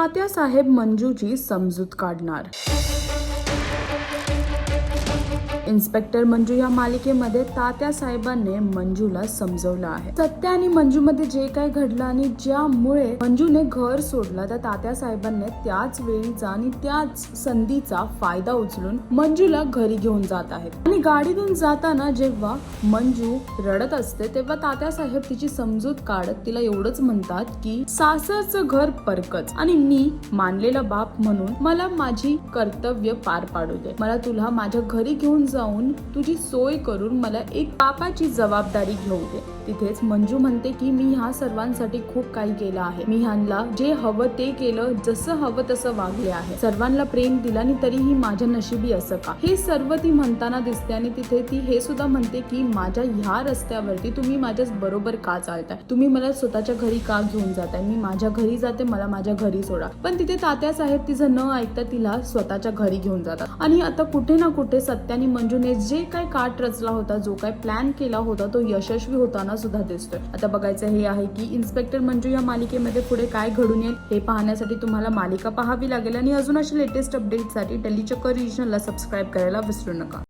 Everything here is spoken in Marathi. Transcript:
तात्यासाहेब मंजूची समजूत काढणार। इन्स्पेक्टर मंजू या मालिकेमध्ये तात्यासाहेबांनी मंजूला समजवलं आहे। सत्य आणि मंजूमध्ये जे काही घडलं आणि ज्यामुळे मंजूने घर सोडलं, त्या तात्यासाहेबांनी त्याच वेळीचा आणि त्याच संधीचा फायदा उचलून मंजूला घरी घेऊन जात आहेत। आणि गाडीतून जाताना जेव्हा मंजू रडत असते तेव्हा तात्यासाहेब तिची समजूत काढत तिला एवढंच म्हणतात की सासरचं घर परकच आणि मी मानलेला बाप म्हणून मला माझी कर्तव्य पार पाडू दे। मला तुला माझ्या घरी घेऊन जाऊन तुझी सोय करून मला एक बापाची जबाबदारी घेऊ दे। तिथेच मंजू म्हणते की मी ह्या सर्वांसाठी खूप काही केलं आहे। मी ह्यांना जे हवं ते केलं, जसं हवं तसं वागले आहे, सर्वांना प्रेम दिलं आणि तरीही माझ्या नशिबी असं का, हे सर्व ती म्हणताना दिसते। आणि तिथे ती हे सुद्धा म्हणते की माझ्या ह्या रस्त्यावरती तुम्ही माझ्या बरोबर का चालताय, तुम्ही मला स्वतःच्या घरी का घेऊन जाताय, मी माझ्या घरी जाते, मला माझ्या घरी सोडा। पण तिथे तात्यासाहेब तिचं न ऐकता तिला स्वतःच्या घरी घेऊन जातात। आणि आता कुठे ना कुठे सत्य आणि मंजूने जे काही काट रचला होता, जो काही प्लॅन केला होता, तो यशस्वी होताना सुद्धा दिसतोय। आता बघायचं हे आहे की इन्स्पेक्टर मंजू या मालिकेमध्ये पुढे काय घडून येईल हे पाहण्यासाठी तुम्हाला मालिका पाहावी लागेल। आणि अजून अशा लेटेस्ट अपडेटसाठी दिल्ली चक्कर रिजनला सबस्क्राईब करायला विसरू नका।